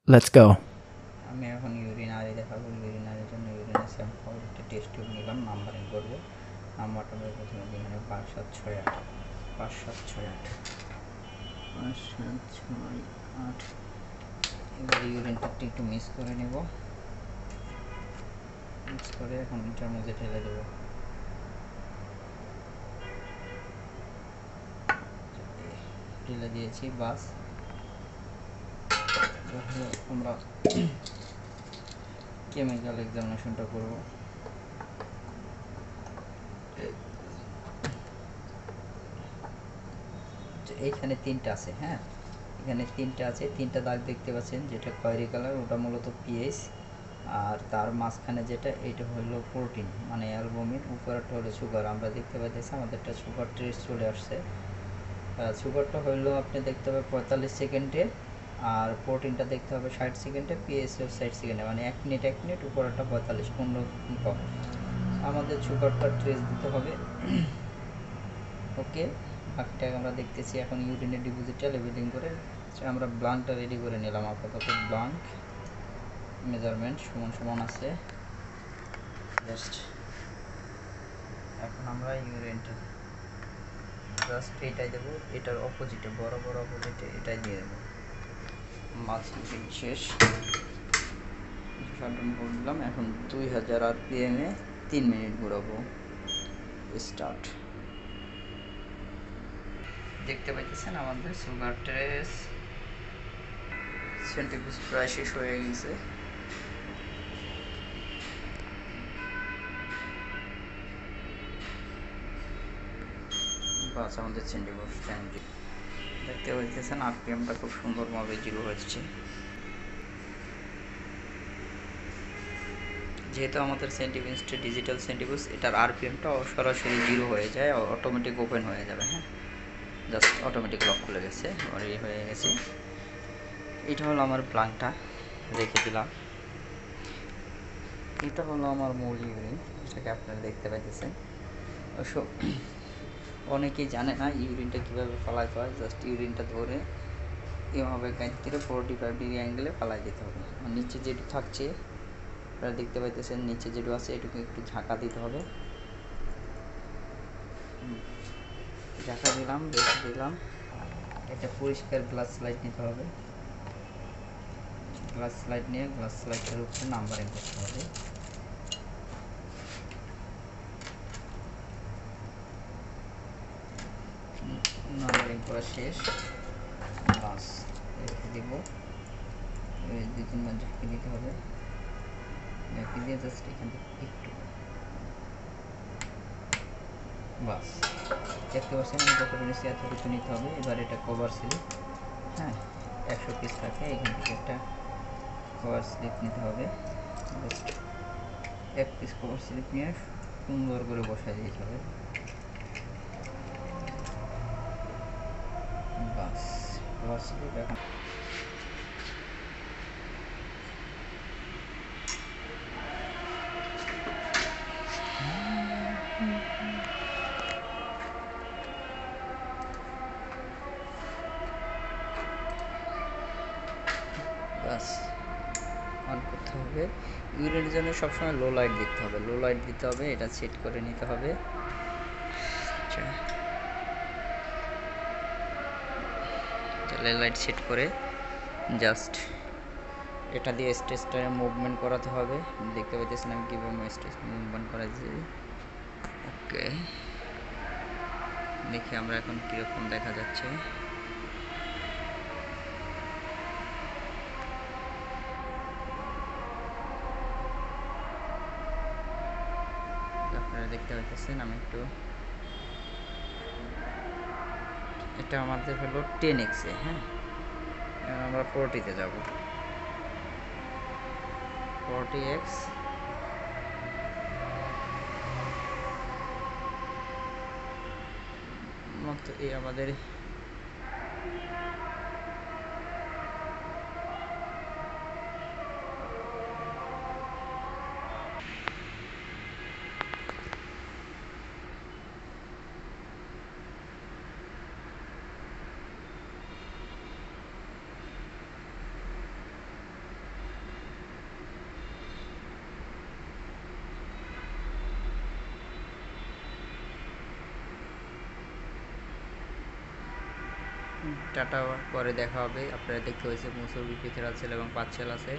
Let's go. আমি এখন urinary দেখাবো। ইউরিনারির জন্য ইউরিনের স্যাম্পল একটা টেস্ট টিউব নিলাম, নাম্বারিং করবো। নাম্বারটা আমি প্রথমে এখানে 5768 5768 5768। এবার ইউরিনটা একটু মিক্স করে নেব। মিক্স করে এখন এটার মধ্যে ঢেলে দেবো। ঢেলে দিয়েছি। বাস আমরা কেমিক্যাল এক্সামিনেশনটা করব। এইখানে তিনটা আছে, হ্যাঁ এখানে তিনটা আছে, তিনটা দাগ দেখতে পাচ্ছেন, যেটা খয়েরি কালার ওটা মূলত পিএইচ, আর তার মাঝখানে যেটা এটা হলো প্রোটিন মানে অ্যালবুমিন, উপরেরটা হলো সুগার। আমরা দেখতে পাচ্ছি আমাদেরটা সুগার ট্রেস চলে আসছে। সুগারটা হলো আপনি দেখতে হবে 45 সেকেন্ডে, আর প্রোটিনটা দেখতে হবে 60 সেকেন্ডে, পিএসও 60 সেকেন্ডে, মানে 1 মিনিট উপরেরটা 45 কম। আমাদের সুগারটা ট্রেস দিতে হবে। ওকে, বাকিটা আমরা দেখতেছি। এখন ইউরিনের ডিপোজিটটা লেবেলিং করে আমরা ব্লাঙ্কটা রেডি করে নিলাম। আপাতত ব্লাঙ্ক মেজারমেন্ট সমান সমান আছে। জাস্ট এখন আমরা ইউরিনটা জাস্ট এটাই দেবো, এটার অপোজিটে বরাবর অপোজিটে এটাই দিয়ে দেবো। মাছ শেষ, শাটন করে দিলাম। এখন 2000 RPM এ 3 মিনিট ঘোরাবো। স্টার্ট। দেখতে পাইতেছেন আমাদের সুগার ট্রেস সেন্টিপিস প্রায় শেষ হয়ে গেছে। বাস আমাদের সেন্টিপিস দেখতে পাইতেছেন আরপিএমটা খুব সুন্দরভাবে জিরো হচ্ছে। যেহেতু আমাদের সেন্টিপিসটা ডিজিটাল সেন্টিপিস, এটার আরপিএমটা সরাসরি জিরো হয়ে যায়, অটোমেটিক ওপেন হয়ে যাবে। হ্যাঁ, জাস্ট অটোমেটিক লক খুলে গেছে, রেডি হয়ে গেছে। এটা হলো আমার প্লাংটা, রেখে দিলাম। এটা হলো আমার মূল ইউরিন, এটাকে আপনারা দেখতে পাইতেছেন। অবশ্য অনেকেই জানে না ইউরিনটা কীভাবে ফালাইতে হয়। জাস্ট ইউরিনটা ধরে এভাবে গাইতে 45 ডিগ্রি অ্যাঙ্গেলে ফালাই দিতে হবে। আর নিচে যেটু থাকছে আপনারা দেখতে পাইতেছেন, নিচে যেটু আছে এটুকু একটু ঝাঁকা দিতে হবে। ঝাঁকা দিলাম, রেখে দিলাম। এটা পরিষ্কার গ্লাস স্লাইড নিতে হবে। গ্লাস স্লাইড নিয়ে গ্লাস স্লাইডের উপরে নাম্বারিং করতে হবে। নাম্বারিং করা শেষ। বাস রেখে দিব। 2-3 বার ঝাঁকি দিতে হবে। ঝাঁকি দিয়ে জাস্ট এখান থেকে একটু, বাস দেখতে পাচ্ছেন আমি যতটুকু নিচ্ছি এতটুকু নিতে হবে। এবার এটা কভার স্লিপ, হ্যাঁ 100 পিস থাকে, এখান থেকে একটা কভার স্লিপ নিতে হবে। জাস্ট 1 পিস কভার স্লিপ নিয়ে সুন্দর করে বসাই দিতে হবে। বাস কভার স্লিপ এখন বাস অন করতে হবে। ইউরিনের জন্য সবসময় লো লাইট দিতে হবে, লো লাইট দিতে হবে। এটা সেট করে নিতে হবে। আচ্ছা, লো লাইট সেট করে জাস্ট এটা দিয়ে স্টেজটা মুভমেন্ট করাতে হবে। দেখতে পাইতেছেন আমি কীভাবে স্টেজ মুভমেন্ট করাচ্ছি। ওকে, দেখি আমরা এখন কীরকম দেখা যাচ্ছে। আপনারা দেখতে পাইতেছেন আমি একটু, এটা আমাদের হলো 10x এ। হ্যাঁ, আমরা 40-তে যাব। 40x মতো এই আমাদের টাটা, পরে দেখা হবে। আপনারা দেখতে পাচ্ছেন মুসুর বিক্রি আছে এবং পাঁচশেল আছে।